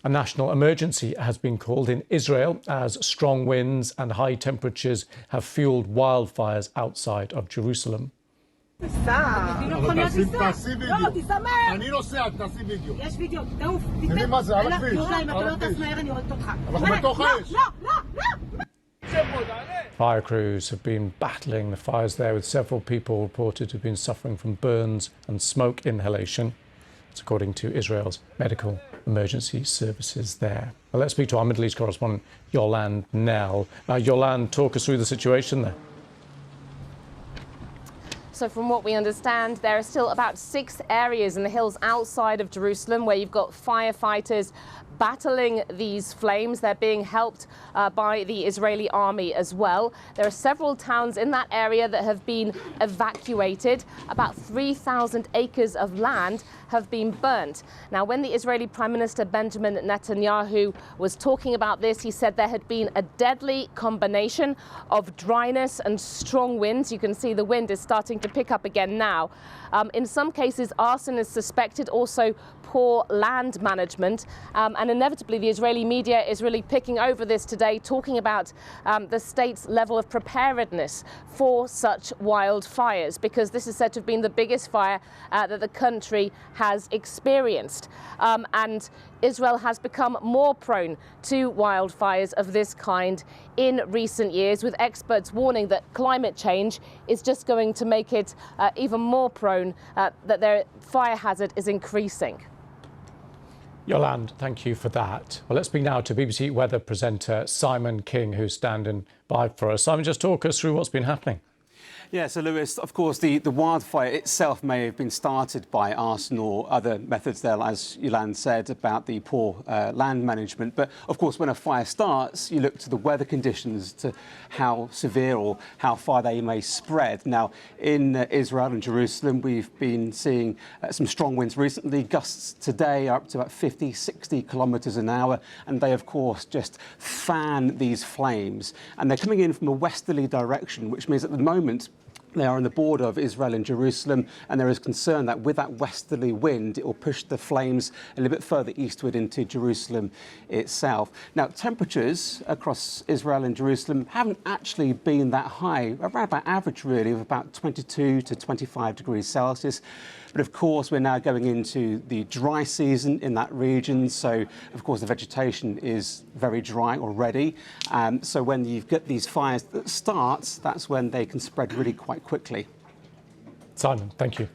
A national emergency has been called in Israel as strong winds and high temperatures have fueled wildfires outside of Jerusalem. Fire crews have been battling the fires there, with several people reported to have been suffering from burns and smoke inhalation. That's according to Israel's medical emergency services there. Well, let's speak to our Middle East correspondent, Yolande Nell. Yolande, talk us through the situation there. So from what we understand, there are still about 6 areas in the hills outside of Jerusalem where you've got firefighters battling these flames. They're being helped by the Israeli army as well. There are several towns in that area that have been evacuated. About 3,000 acres of land have been burnt. Now, when the Israeli Prime Minister Benjamin Netanyahu was talking about this, he said there had been a deadly combination of dryness and strong winds. You can see the wind is starting to pick up again now. In some cases, arson is suspected, also poor land management. And inevitably, the Israeli media is really picking over this today, talking about the state's level of preparedness for such wildfires, because this is said to have been the biggest fire that the country has experienced. And Israel has become more prone to wildfires of this kind in recent years, with experts warning that climate change is just going to make it even more prone, that their fire hazard is increasing. Yolande, thank you for that. Well, let's speak now to BBC weather presenter Simon King, who's standing by for us. Simon, just talk us through what's been happening. Yeah, so Lewis, of course, the wildfire itself may have been started by arson or other methods there, as Yolande said, about the poor land management. But of course, when a fire starts, you look to the weather conditions, to how severe or how far they may spread. Now, in Israel and Jerusalem, we've been seeing some strong winds recently. Gusts today are up to about 50, 60 kilometres an hour. And they, of course, just fan these flames. And they're coming in from a westerly direction, which means at the moment, they are on the border of Israel and Jerusalem, and there is concern that with that westerly wind, it will push the flames a little bit further eastward into Jerusalem itself. Now, temperatures across Israel and Jerusalem haven't actually been that high, around about average really, of about 22 to 25 degrees Celsius. But of course, we're now going into the dry season in that region. So, of course, the vegetation is very dry already. So when you get these fires that start, that's when they can spread really quite quickly. Simon, thank you.